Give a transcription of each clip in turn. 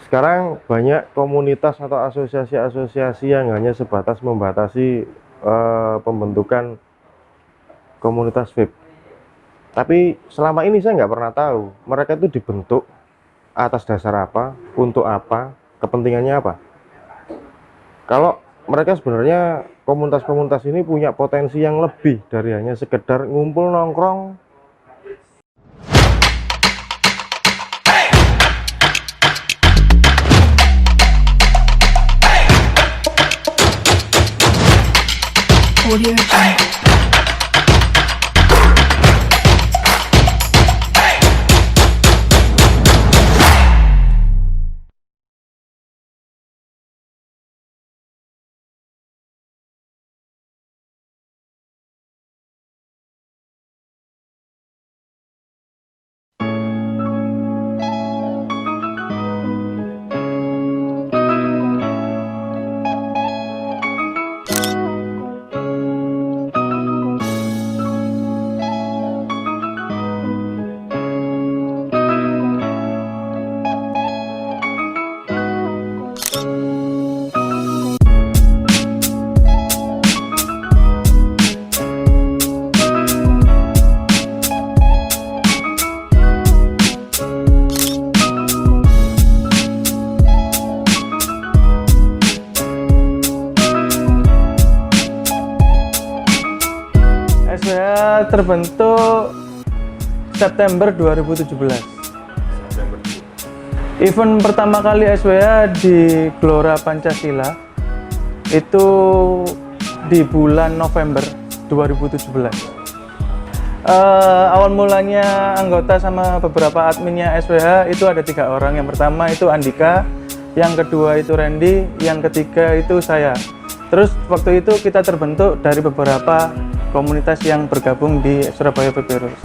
Sekarang banyak komunitas atau asosiasi-asosiasi yang hanya sebatas membatasi pembentukan komunitas vape. Tapi selama ini saya nggak pernah tahu mereka itu dibentuk atas dasar apa, untuk apa, kepentingannya apa. Kalau mereka sebenarnya komunitas-komunitas ini punya potensi yang lebih dari hanya sekedar ngumpul nongkrong. Audio Jungle. SWH terbentuk September 2017. Event pertama kali SWH di Gelora Pancasila itu di bulan November 2017. Awal mulanya anggota sama beberapa adminnya SWH itu ada 3 orang. Yang pertama itu Andika, yang kedua itu Randy, yang ketiga itu saya. Terus waktu itu kita terbentuk dari beberapa komunitas yang bergabung di Surabaya Vape Heroes.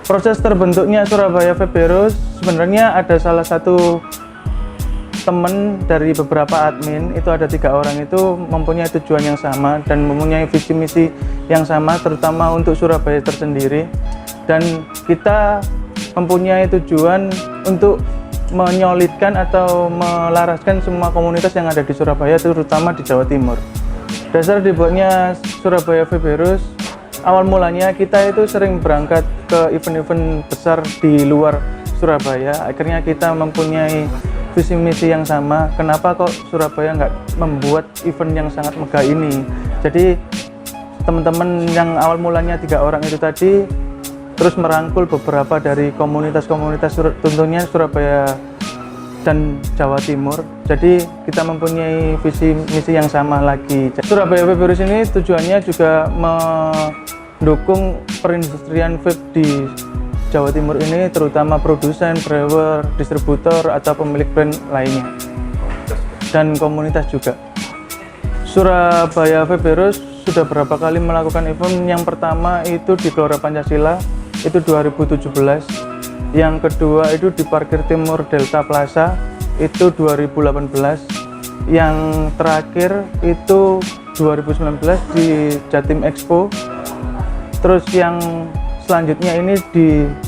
Proses terbentuknya Surabaya Vape Heroes sebenarnya ada salah satu teman dari beberapa admin, itu ada 3 orang itu mempunyai tujuan yang sama dan mempunyai visi misi yang sama, terutama untuk Surabaya tersendiri. Dan kita mempunyai tujuan untuk menyolidkan atau melaraskan semua komunitas yang ada di Surabaya, terutama di Jawa Timur. Dasar dibuatnya Surabaya Vape Heroes, awal mulanya kita itu sering berangkat ke event-event besar di luar Surabaya. Akhirnya kita mempunyai visi misi yang sama. Kenapa kok Surabaya nggak membuat event yang sangat megah ini? Jadi teman-teman yang awal mulanya 3 orang itu tadi terus merangkul beberapa dari komunitas-komunitas tentunya Surabaya dan Jawa Timur. Jadi kita mempunyai visi misi yang sama lagi. Surabaya Vape Heroes ini tujuannya juga mendukung perindustrian vape di Jawa Timur ini, terutama produsen, brewer, distributor atau pemilik brand lainnya, dan komunitas juga. Surabaya Vape Heroes sudah berapa kali melakukan event. Yang pertama itu di Gelora Pancasila, itu 2017. Yang kedua itu di Parkir Timur Delta Plaza, itu 2018. Yang terakhir itu 2019 di Jatim Expo. Terus yang selanjutnya ini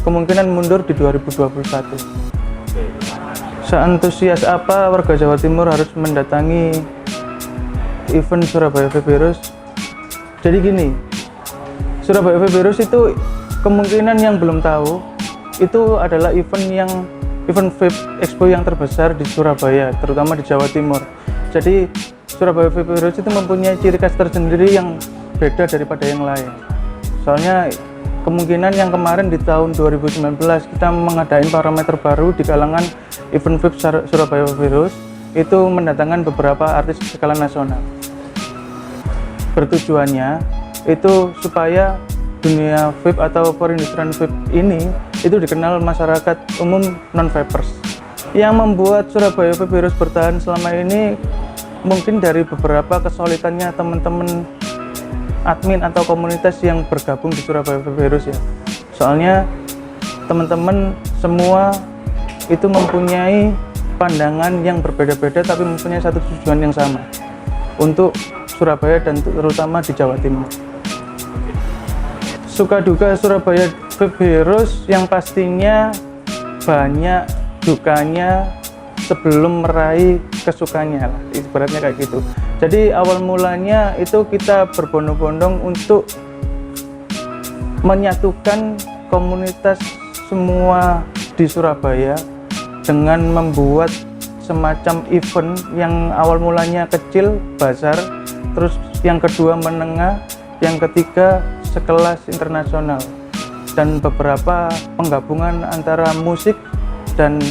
kemungkinan mundur di 2021. Seantusias apa warga Jawa Timur harus mendatangi event Surabaya Vape Heroes? Jadi gini, Surabaya Vape Heroes itu kemungkinan yang belum tahu, itu adalah event vape expo yang terbesar di Surabaya, terutama di Jawa Timur. Jadi Surabaya Vape Heroes itu mempunyai ciri khas tersendiri yang beda daripada yang lain. Soalnya kemungkinan yang kemarin di tahun 2019 kita mengadain parameter baru di kalangan event vape Surabaya Vape Heroes, itu mendatangkan beberapa artis skala nasional. Bertujuannya itu supaya dunia vape atau perindustrian vape ini itu dikenal masyarakat umum non-vapers. Yang membuat Surabaya Vape Heroes bertahan selama ini mungkin dari beberapa kesulitannya teman-teman admin atau komunitas yang bergabung di Surabaya Vape Heroes ya. Soalnya teman-teman semua itu mempunyai pandangan yang berbeda-beda tapi mempunyai satu tujuan yang sama untuk Surabaya dan terutama di Jawa Timur. Suka duka Surabaya Vape Heroes yang pastinya banyak dukanya sebelum meraih kesukanya lah, ibaratnya kayak gitu. Jadi awal mulanya itu kita berbondong-bondong untuk menyatukan komunitas semua di Surabaya dengan membuat semacam event yang awal mulanya kecil, bazar, terus yang kedua menengah, yang ketiga sekelas internasional, dan beberapa penggabungan antara musik dan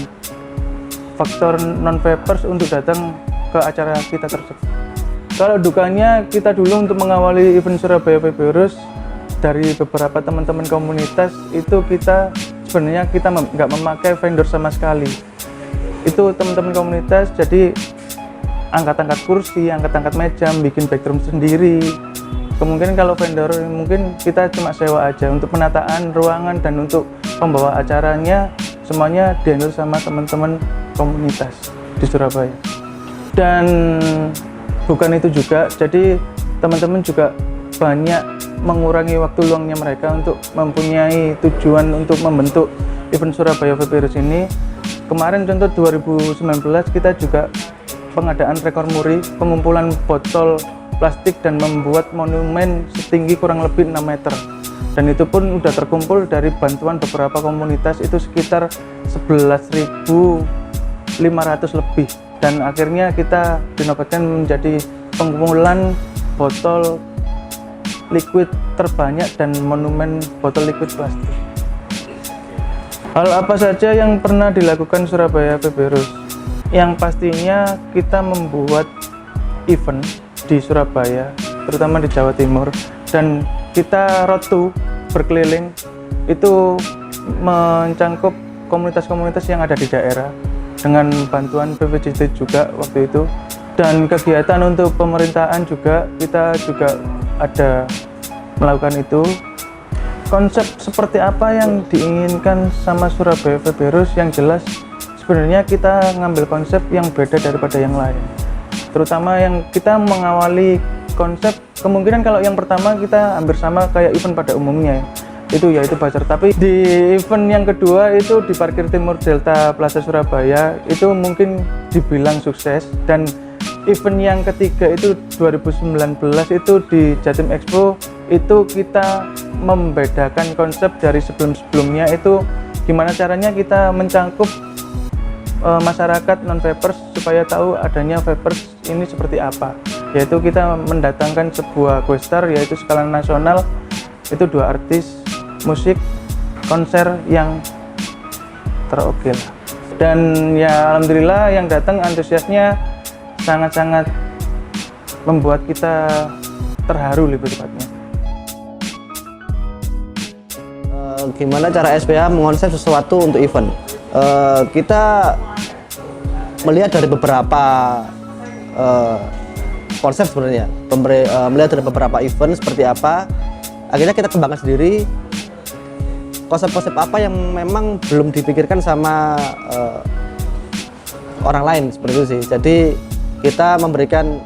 faktor non-vapers untuk datang ke acara kita tersebut. Kalau dukanya, kita dulu untuk mengawali event Surabaya Vaporus dari beberapa teman-teman komunitas itu kita sebenarnya nggak memakai vendor sama sekali. Itu teman-teman komunitas jadi angkat-angkat kursi, angkat-angkat meja, bikin background sendiri. Kemungkinan kalau vendor mungkin kita cuma sewa aja untuk penataan ruangan, dan untuk pembawa acaranya semuanya dihandle sama teman-teman komunitas di Surabaya. Dan bukan itu juga, jadi teman-teman juga banyak mengurangi waktu luangnya mereka untuk mempunyai tujuan untuk membentuk event Surabaya Vaporus ini. Kemarin contoh 2019 kita juga pengadaan rekor muri, pengumpulan botol plastik dan membuat monumen setinggi kurang lebih 6 meter. Dan itu pun udah terkumpul dari bantuan beberapa komunitas, itu sekitar 11.500 lebih. Dan akhirnya kita dinobatkan menjadi pengumpulan botol liquid terbanyak dan monumen botol liquid plastik. Hal apa saja yang pernah dilakukan Surabaya Vaporus? Yang pastinya kita membuat event di Surabaya, terutama di Jawa Timur, dan kita road to berkeliling itu mencangkup komunitas-komunitas yang ada di daerah dengan bantuan PVJT juga waktu itu. Dan kegiatan untuk pemerintahan juga kita juga ada melakukan itu. Konsep seperti apa yang diinginkan sama Surabaya Vaporus, yang jelas sebenarnya kita ngambil konsep yang beda daripada yang lain. Terutama yang kita mengawali konsep, kemungkinan kalau yang pertama kita hampir sama kayak event pada umumnya, itu yaitu bazar. Tapi di event yang kedua itu di Parkir Timur Delta Plaza Surabaya itu mungkin dibilang sukses. Dan event yang ketiga itu 2019 itu di Jatim Expo, itu kita membedakan konsep dari sebelum-sebelumnya. Itu gimana caranya kita mencangkup masyarakat non-vapers supaya tahu adanya vapers ini seperti apa, yaitu kita mendatangkan sebuah questar yaitu skala nasional, itu 2 artis musik konser yang teroke lah. Dan ya alhamdulillah yang datang antusiasnya sangat-sangat membuat kita terharu lebih tepatnya. Gimana cara SPH mengonsep sesuatu untuk event? Kita melihat dari beberapa konsep sebenarnya, melihat dari beberapa event seperti apa, akhirnya kita kembangkan sendiri konsep-konsep apa yang memang belum dipikirkan sama orang lain, seperti itu sih. Jadi kita memberikan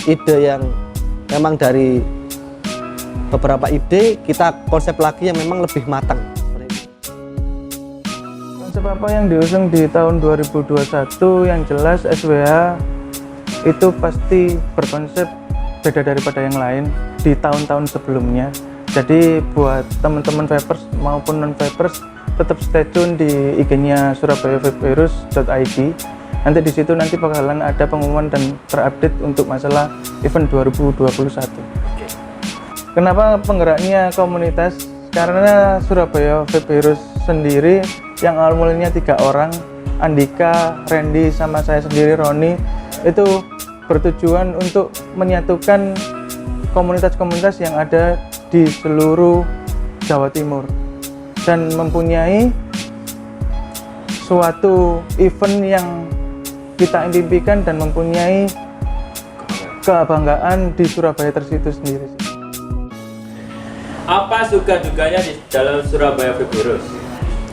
ide yang memang dari beberapa ide kita konsep lagi yang memang lebih matang. Konsep apa yang diusung di tahun 2021, yang jelas SWH itu pasti berkonsep beda daripada yang lain di tahun-tahun sebelumnya. Jadi buat teman-teman vapers maupun non-vapers tetap stay tune di IG-nya surabayavaporus.id. Nanti di situ nanti bakalan ada pengumuman dan terupdate untuk masalah event 2021. Kenapa penggeraknya komunitas? Karena Surabaya Vaporus sendiri yang awal mulanya 3 orang, Andika, Randy, sama saya sendiri Roni, itu bertujuan untuk menyatukan komunitas-komunitas yang ada di seluruh Jawa Timur dan mempunyai suatu event yang kita impikan dan mempunyai kebanggaan di Surabaya itu sendiri. Apa suka dukanya di dalam Surabaya Vaporus?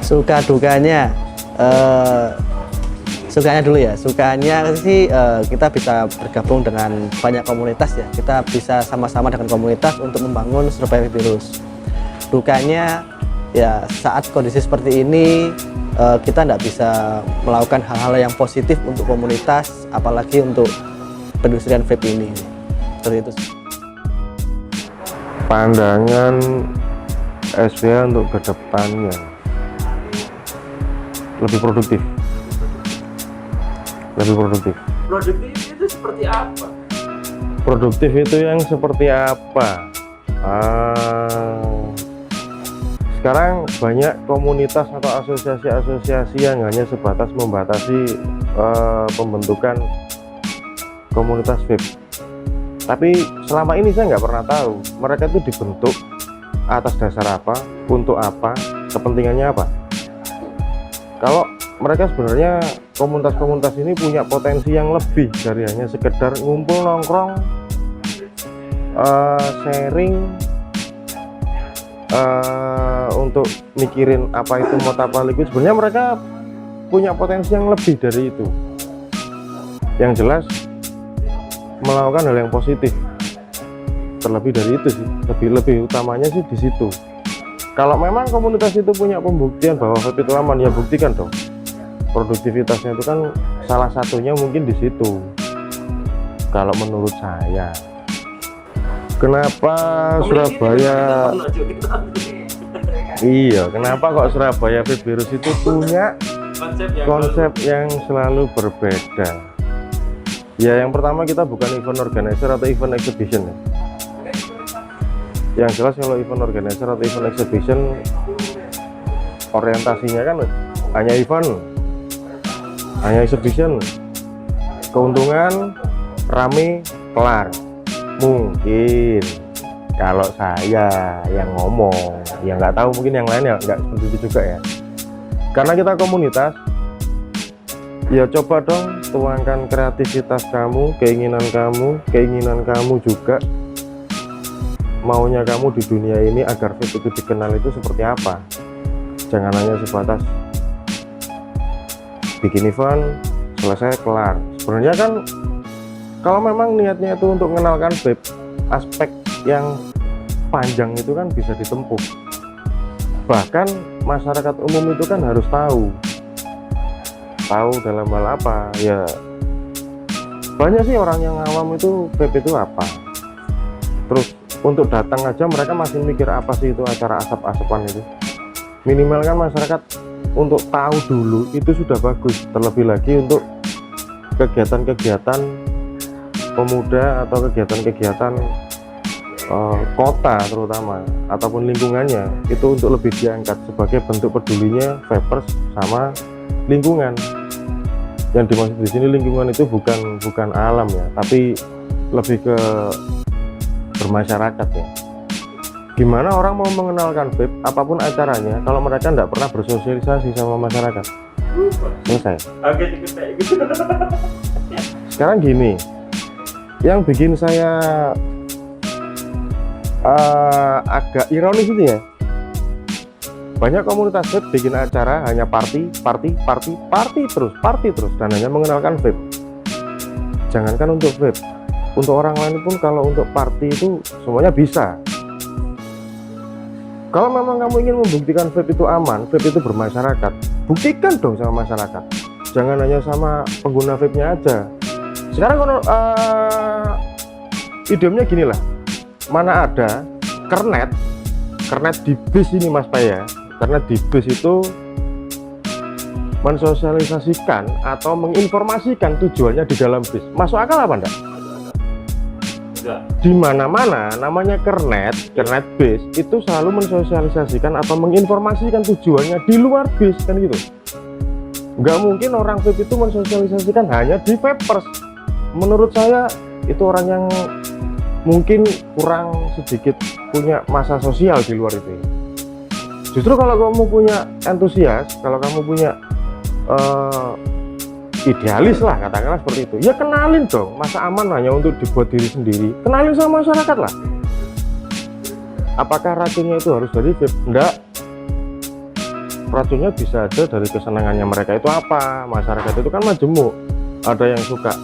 Suka dukanya, sukanya dulu ya. Sukanya sih kita bisa bergabung dengan banyak komunitas ya. Kita bisa sama-sama dengan komunitas untuk membangun Surabaya Vaporus. Dukanya ya saat kondisi seperti ini kita tidak bisa melakukan hal-hal yang positif untuk komunitas, apalagi untuk penindustrian vape ini. Seperti itu. Pandangan SVH untuk kedepannya lebih produktif. Produktif itu seperti apa? Produktif itu yang seperti apa? Sekarang banyak komunitas atau asosiasi-asosiasi yang hanya sebatas membatasi pembentukan komunitas vape. Tapi selama ini saya nggak pernah tahu mereka itu dibentuk atas dasar apa, untuk apa, kepentingannya apa. Kalau mereka sebenarnya komunitas-komunitas ini punya potensi yang lebih dari hanya sekedar ngumpul nongkrong, sharing, untuk mikirin apa itu Motapa Liquid. Sebenarnya mereka punya potensi yang lebih dari itu. Yang jelas melakukan hal yang positif. Terlebih dari itu sih, lebih utamanya sih di situ. Kalau memang komunitas itu punya pembuktian bahwa vape itu aman, ya buktikan dong. Produktivitasnya itu kan salah satunya mungkin di situ. Kalau menurut saya, kenapa Surabaya? Iya, kenapa kok Surabaya Vape Virus itu punya konsep yang selalu berbeda? Ya, yang pertama kita bukan event organizer atau event exhibition ya. Yang jelas kalau event organizer atau event exhibition orientasinya kan hanya event, hanya exhibition, keuntungan, rame, kelar. Mungkin kalau saya yang ngomong, ya nggak tahu, mungkin yang lain ya nggak seperti itu juga ya. Karena kita komunitas, ya coba dong tuangkan kreativitas kamu, keinginan kamu juga. Maunya kamu di dunia ini agar vape itu dikenal itu seperti apa. Jangan hanya sebatas bikin event, selesai, kelar. Sebenarnya kan kalau memang niatnya itu untuk mengenalkan vape, aspek yang panjang itu kan bisa ditempuh. Bahkan masyarakat umum itu kan harus tahu dalam hal apa. Ya banyak sih orang yang awam itu vape itu apa. Terus untuk datang aja mereka masih mikir apa sih itu acara asap-asapan itu. Minimal kan masyarakat untuk tahu dulu itu sudah bagus. Terlebih lagi untuk kegiatan-kegiatan pemuda atau kegiatan-kegiatan kota terutama ataupun lingkungannya, itu untuk lebih diangkat sebagai bentuk pedulinya vapers sama lingkungan. Yang dimaksud di sini lingkungan itu bukan alam ya, tapi lebih ke bermasyarakat ya. Gimana orang mau mengenalkan vape apapun acaranya kalau mereka tidak pernah bersosialisasi sama masyarakat? Selesai. Sekarang gini, yang bikin saya agak ironis itu ya, banyak komunitas vape bikin acara hanya party terus dan hanya mengenalkan vape. Jangankan untuk vape, untuk orang lain pun kalau untuk party itu semuanya bisa. Kalau memang kamu ingin membuktikan vape itu aman, vape itu bermasyarakat, buktikan dong sama masyarakat. Jangan hanya sama pengguna vape-nya aja. Sekarang kalau idenya gini lah, mana ada kernet di bis ini Mas Paya, karena di bis itu mensosialisasikan atau menginformasikan tujuannya di dalam bis. Masuk akal apa enggak? Di mana-mana namanya kernet bis itu selalu mensosialisasikan atau menginformasikan tujuannya di luar bis kan gitu. Nggak mungkin orang vape itu mensosialisasikan hanya di vapers. Menurut saya itu orang yang mungkin kurang sedikit punya masa sosial di luar itu. Justru kalau kamu punya entusias, kalau kamu punya idealis lah, katakanlah seperti itu, ya kenalin dong. Masa aman hanya untuk dibuat diri sendiri? Kenalin sama masyarakat lah. Apakah racunnya itu harus dari vape? Enggak. Racunnya bisa aja dari kesenangannya mereka itu apa. Masyarakat itu kan majemuk. Ada yang suka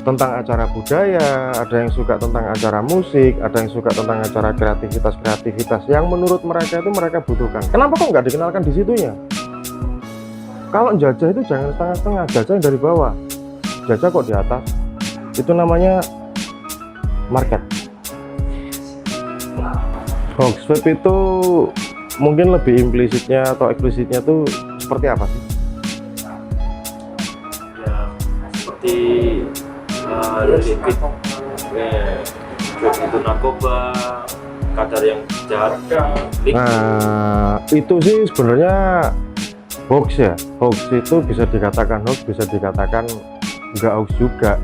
tentang acara budaya, ada yang suka tentang acara musik, ada yang suka tentang acara kreativitas yang menurut mereka itu mereka butuhkan. Kenapa kok nggak dikenalkan di situnya? Kalau jajah itu jangan setengah-setengah, jajah yang dari bawah, jajah kok di atas. Itu namanya market. Hoax web itu mungkin lebih implisitnya atau eksplisitnya tuh seperti apa sih? Ya seperti liquid itu narkoba, kadar yang jahat, Nah, itu sih sebenarnya hoax ya. Hoax itu bisa dikatakan hoax, bisa dikatakan nggak hoax juga.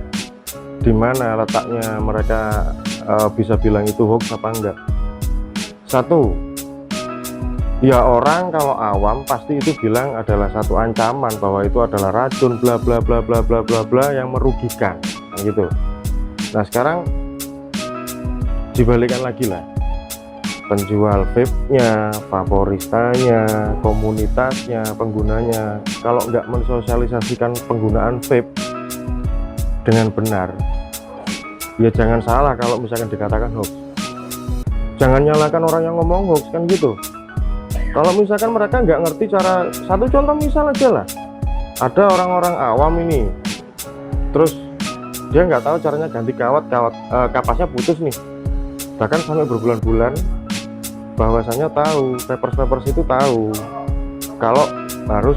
Di mana letaknya mereka bisa bilang itu hoax apa enggak? Satu, ya orang kalau awam pasti itu bilang adalah satu ancaman, bahwa itu adalah racun bla bla bla bla bla bla bla yang merugikan, kan gitu. Nah sekarang dibalikan lagi lah, penjual vape-nya, favoristanya, komunitasnya, penggunanya, kalau nggak mensosialisasikan penggunaan vape dengan benar, ya jangan salah kalau misalkan dikatakan hoax. Jangan nyalakan orang yang ngomong hoax, kan gitu. Kalau misalkan mereka nggak ngerti cara, satu contoh misal aja lah, ada orang-orang awam ini, terus dia nggak tahu caranya ganti kapasnya putus nih, bahkan sampai berbulan-bulan. Bahwasanya tahu, papers itu tahu kalau harus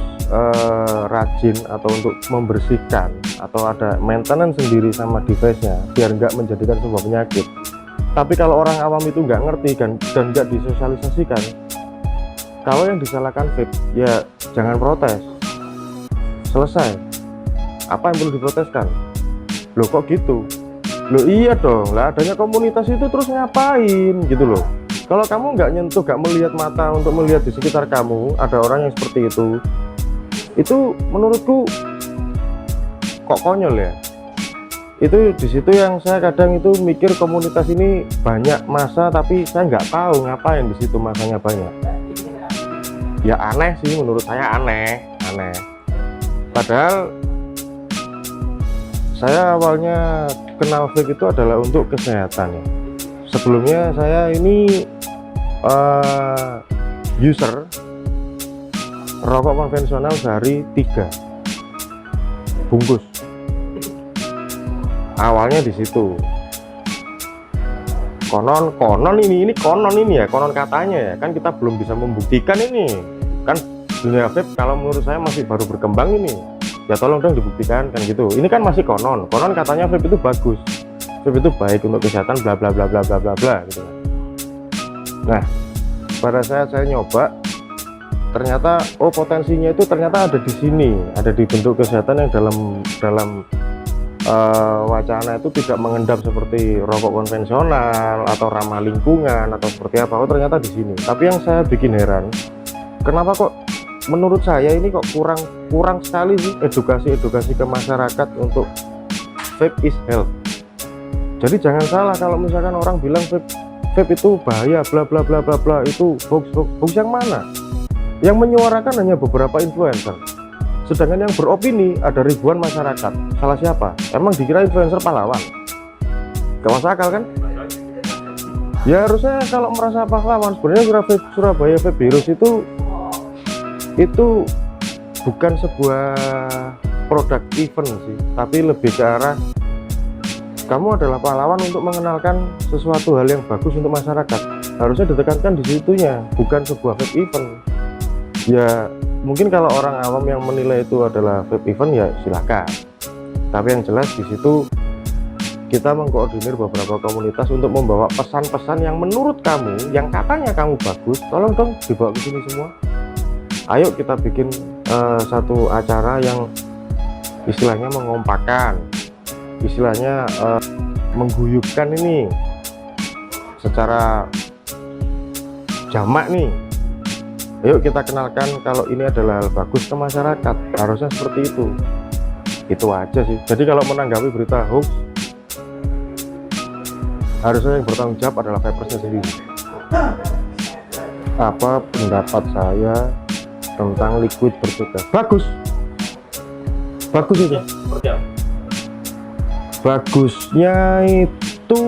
rajin atau untuk membersihkan atau ada maintenance sendiri sama device-nya biar nggak menjadikan sebuah penyakit. Tapi kalau orang awam itu nggak ngerti dan nggak disosialisasikan, kalau yang disalahkan vape, ya jangan protes, selesai. Apa yang perlu diproteskan? Loh kok gitu? Loh iya dong, lah adanya komunitas itu terus ngapain gitu loh. Kalau kamu nggak nyentuh, nggak melihat mata untuk melihat di sekitar kamu ada orang yang seperti itu menurutku kok konyol ya. Itu di situ yang saya kadang itu mikir, komunitas ini banyak masa tapi saya nggak tahu ngapain di situ masanya banyak. Ya aneh sih, menurut saya aneh. Padahal saya awalnya kenal vape itu adalah untuk kesehatan ya. Sebelumnya saya ini user rokok konvensional sehari 3 bungkus. Awalnya di situ. Konon ini ya, konon katanya ya. Kan kita belum bisa membuktikan ini. Kan dunia vape kalau menurut saya masih baru berkembang ini. Ya tolong dong dibuktikan kan gitu. Ini kan masih konon katanya vape itu bagus. Vape itu baik untuk kesehatan bla bla bla bla bla bla bla gitu. Nah, pada saat saya nyoba, ternyata potensinya itu ternyata ada di sini, ada di bentuk kesehatan yang dalam wacana itu tidak mengendap seperti rokok konvensional atau ramah lingkungan atau seperti apa. Ternyata di sini. Tapi yang saya bikin heran, kenapa kok menurut saya ini kok kurang sekali sih edukasi ke masyarakat untuk vape is health. Jadi jangan salah kalau misalkan orang bilang vape itu bahaya bla bla bla bla bla, itu hoax yang mana? Yang menyuarakan hanya beberapa influencer. Sedangkan yang beropini ada ribuan masyarakat. Salah siapa? Emang dikira influencer pahlawan? Gak masuk akal kan? Ya harusnya kalau merasa pahlawan, sebenarnya Surabaya Vape Heroes itu bukan sebuah produk event sih, tapi lebih ke arah kamu adalah pahlawan untuk mengenalkan sesuatu hal yang bagus untuk masyarakat. Harusnya ditekankan di situnya, bukan sebuah vape event. Ya mungkin kalau orang awam yang menilai itu adalah vape event ya silakan. Tapi yang jelas di situ kita mengkoordinir beberapa komunitas untuk membawa pesan-pesan yang menurut kamu, yang katanya kamu bagus, tolong dong dibawa ke sini semua. Ayo kita bikin satu acara yang istilahnya mengompakkan, istilahnya mengguyupkan ini secara jamak nih. Ayo kita kenalkan kalau ini adalah hal bagus ke masyarakat, harusnya seperti itu aja sih. Jadi kalau menanggapi berita hoax, harusnya yang bertanggung jawab adalah vapersnya sendiri. Apa pendapat saya tentang liquid bercukai? Bagus itu. Bagusnya itu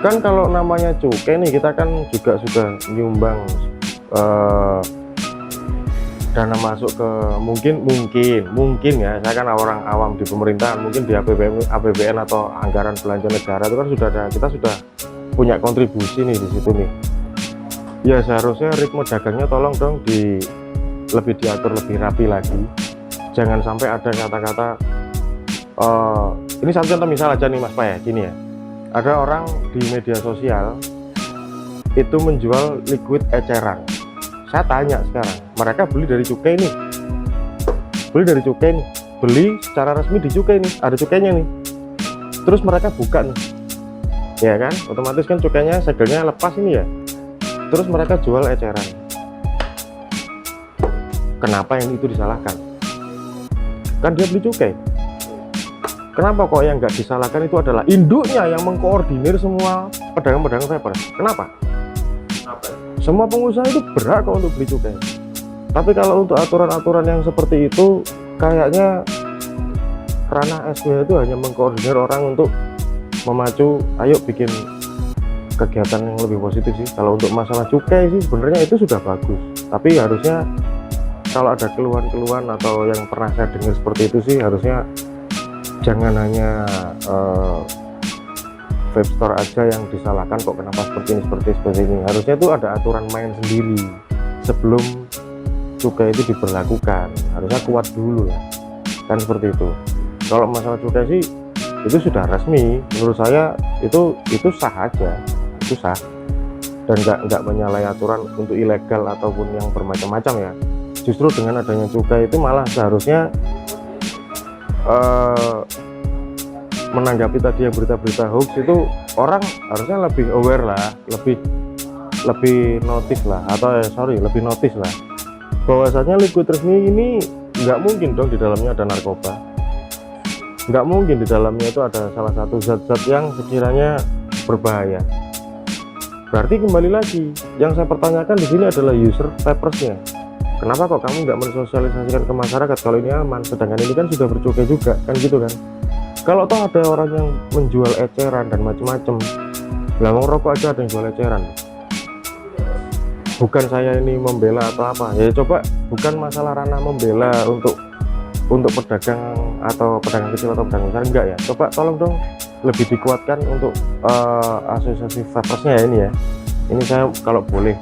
kan kalau namanya cukai nih, kita kan juga sudah nyumbang dana masuk ke mungkin ya, saya kan orang awam di pemerintahan, mungkin di APBN atau anggaran belanja negara itu kan kita sudah punya kontribusi nih di situ nih. Ya seharusnya ritme dagangnya tolong dong lebih diatur lebih rapi lagi. Jangan sampai ada kata-kata ini satu contoh misal aja nih Mas Pak ya, gini ya. Ada orang di media sosial itu menjual liquid eceran. Saya tanya sekarang, mereka beli dari cukai nih, beli secara resmi di cukai nih, ada cukainya nih, terus mereka buka nih, ya kan, otomatis kan cukainya segelnya lepas ini ya, terus mereka jual eceran. Kenapa yang itu disalahkan? Kan dia beli cukai. Kenapa kok yang nggak disalahkan itu adalah induknya yang mengkoordinir semua pedagang-pedagang vape? Kenapa? Semua pengusaha itu berhak kok untuk beli cukai. Tapi kalau untuk aturan-aturan yang seperti itu, kayaknya ranah SWH itu hanya mengkoordinir orang untuk memacu, ayo bikin kegiatan yang lebih positif sih. Kalau untuk masalah cukai sih sebenarnya itu sudah bagus. Tapi harusnya kalau ada keluhan-keluhan atau yang pernah saya dengar seperti itu sih, harusnya jangan hanya vape store aja yang disalahkan kok kenapa seperti ini. Harusnya itu ada aturan main sendiri sebelum cukai itu diberlakukan, harusnya kuat dulu lah, kan seperti itu. Kalau masalah cukai sih itu sudah resmi, menurut saya itu sah aja, itu sah, dan nggak menyalahi aturan untuk ilegal ataupun yang bermacam-macam ya. Justru dengan adanya cukai itu malah seharusnya menanggapi tadi yang berita-berita hoax itu orang harusnya lebih aware lah, lebih notice lah, atau lebih notice lah, bahwasanya liquid resmi ini nggak mungkin dong di dalamnya ada narkoba, nggak mungkin di dalamnya itu ada salah satu zat-zat yang sekiranya berbahaya. Berarti kembali lagi yang saya pertanyakan di sini adalah user papersnya. Kenapa kok kamu nggak mensosialisasikan ke masyarakat kalau ini aman, sedangkan ini kan sudah bercukai juga, kan gitu kan? Kalau toh ada orang yang menjual eceran dan macam-macam, lah rokok aja ada yang jual eceran. Bukan saya ini membela atau apa, ya coba bukan masalah ranah membela untuk pedagang atau pedagang kecil atau pedagang besar, enggak ya. Coba tolong dong lebih dikuatkan untuk asosiasi vapersnya ya ini ya. Ini saya kalau boleh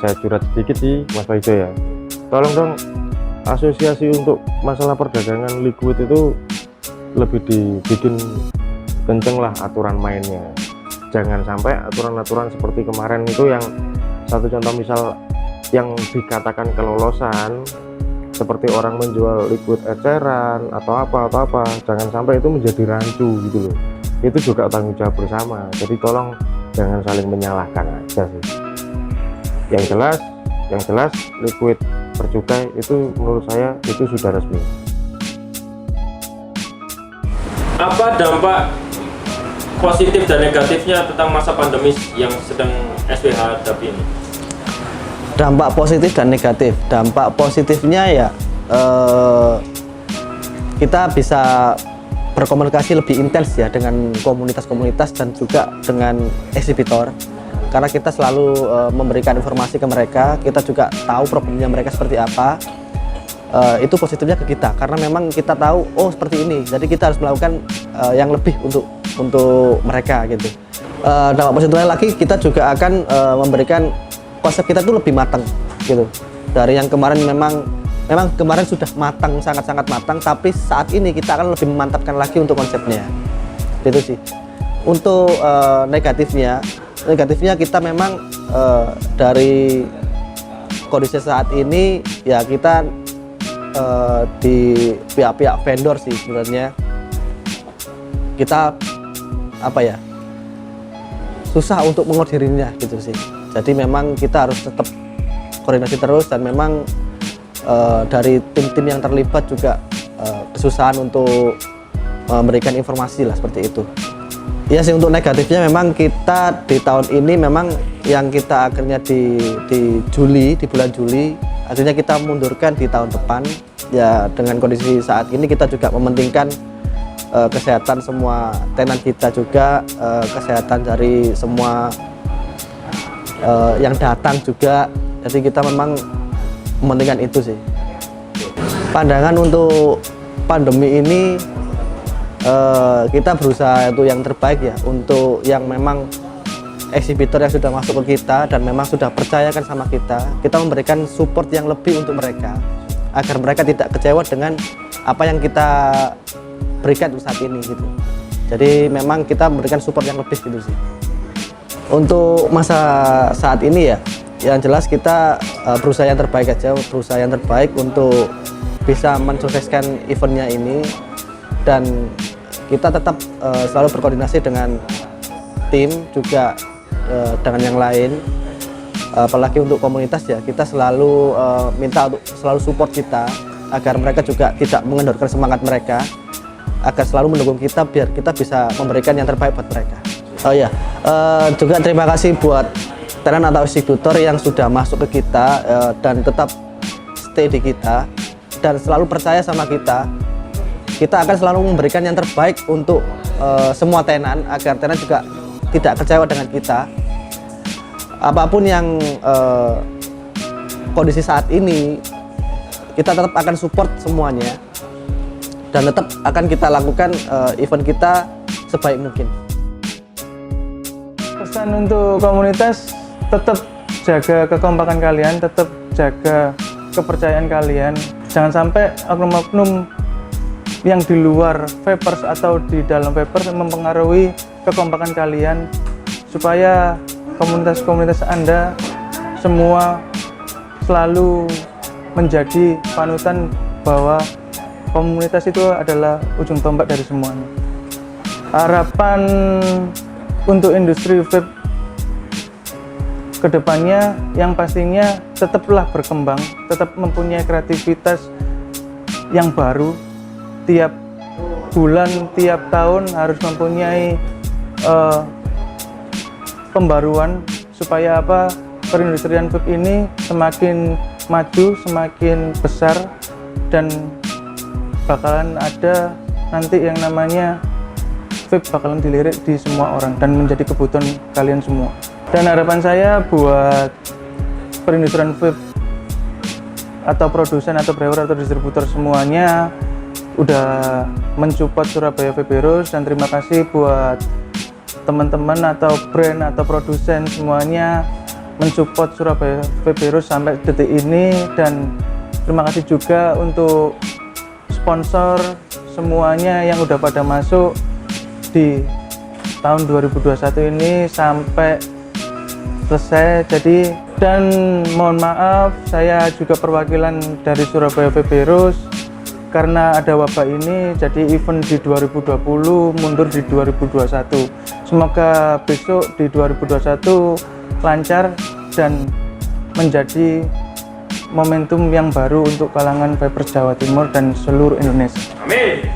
saya curhat sedikit sih Mas Pak Ijo ya. Tolong dong asosiasi untuk masalah perdagangan liquid itu lebih dibikin kenceng lah aturan mainnya. Jangan sampai aturan-aturan seperti kemarin itu yang satu contoh misal yang dikatakan kelolosan seperti orang menjual liquid eceran atau apa, jangan sampai itu menjadi rancu gitu loh. Itu juga tanggung jawab bersama, jadi tolong jangan saling menyalahkan aja sih. Yang jelas liquid bercukai itu menurut saya itu sudah resmi. Apa dampak positif dan negatifnya tentang masa pandemi yang sedang SWH hadapi ini? Dampak positif dan negatif. Dampak positifnya ya kita bisa berkomunikasi lebih intens ya dengan komunitas-komunitas dan juga dengan eksibitor, karena kita selalu memberikan informasi ke mereka, kita juga tahu problemnya mereka seperti apa. Itu positifnya ke kita karena memang kita tahu oh seperti ini, jadi kita harus melakukan yang lebih untuk mereka gitu. Dampak positifnya lagi, kita juga akan memberikan konsep kita itu lebih matang gitu dari yang kemarin. Memang kemarin sudah matang, sangat-sangat matang, tapi saat ini kita akan lebih memantapkan lagi untuk konsepnya gitu sih. Untuk negatifnya kita memang dari kondisi saat ini ya kita di pihak-pihak vendor sih sebenarnya kita susah untuk mengoordinirnya gitu sih. Jadi memang kita harus tetap koordinasi terus, dan memang dari tim-tim yang terlibat juga kesusahan untuk memberikan informasi lah seperti itu. Ya sih, untuk negatifnya memang kita di tahun ini memang yang kita akhirnya di bulan Juli akhirnya kita mundurkan di tahun depan. Ya dengan kondisi saat ini kita juga mementingkan kesehatan semua tenan kita juga, kesehatan dari semua yang datang juga. Jadi kita memang mementingkan itu sih. Pandangan untuk pandemi ini kita berusaha itu yang terbaik ya, untuk yang memang eksibitor yang sudah masuk ke kita dan memang sudah percayakan sama kita memberikan support yang lebih untuk mereka agar mereka tidak kecewa dengan apa yang kita berikan untuk saat ini gitu. Jadi memang kita memberikan support yang lebih gitu sih. Untuk masa saat ini ya, yang jelas kita berusaha yang terbaik aja, berusaha yang terbaik untuk bisa mensukseskan eventnya ini, dan kita tetap selalu berkoordinasi dengan tim juga dengan yang lain, apalagi untuk komunitas ya, kita selalu minta untuk selalu support kita agar mereka juga tidak mengendorkan semangat mereka, agar selalu mendukung kita biar kita bisa memberikan yang terbaik buat mereka. Oh ya, juga terima kasih buat tenan atau eksibitor yang sudah masuk ke kita dan tetap stay di kita dan selalu percaya sama kita. Kita akan selalu memberikan yang terbaik untuk semua tenan agar tenan juga tidak kecewa dengan kita. Apapun yang kondisi saat ini, kita tetap akan support semuanya dan tetap akan kita lakukan event kita sebaik mungkin. Pesan untuk komunitas, tetap jaga kekompakan kalian, tetap jaga kepercayaan kalian. Jangan sampai oknum-oknum yang di luar vapers atau di dalam vapers mempengaruhi kekompakan kalian, supaya komunitas-komunitas Anda semua selalu menjadi panutan bahwa komunitas itu adalah ujung tombak dari semuanya. Harapan untuk industri vape kedepannya yang pastinya tetaplah berkembang, tetap mempunyai kreativitas yang baru. Tiap bulan, tiap tahun harus mempunyai pembaruan supaya apa, perindustrian vape ini semakin maju, semakin besar, dan bakalan ada nanti yang namanya vape bakalan dilirik di semua orang dan menjadi kebutuhan kalian semua. Dan harapan saya buat perindustrian vape atau produsen atau brewer atau distributor semuanya udah mensupport Surabaya Vape Heroes, dan terima kasih buat teman-teman atau brand atau produsen semuanya mensupport Surabaya Vape Heroes sampai detik ini. Dan terima kasih juga untuk sponsor semuanya yang udah pada masuk di tahun 2021 ini sampai selesai. Jadi, dan mohon maaf, saya juga perwakilan dari Surabaya Vape Heroes karena ada wabah ini, jadi event di 2020 mundur di 2021. Semoga besok di 2021 lancar dan menjadi momentum yang baru untuk kalangan vapers Jawa Timur dan seluruh Indonesia. Amin.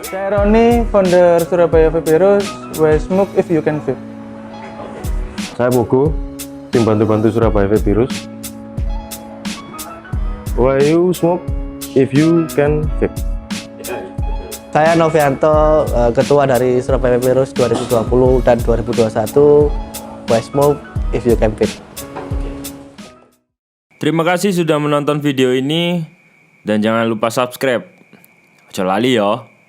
Saya Roni, founder Surabaya Vape Heroes. Why smoke if you can vape? Saya Bogo, tim bantu-bantu Surabaya Vape Heroes. Why you smoke if you can vape? Saya Novianto, ketua dari Surabaya Vape Heroes 2020 dan 2021. Why smoke if you can vape? Terima kasih sudah menonton video ini dan jangan lupa subscribe. Ojo lali yo.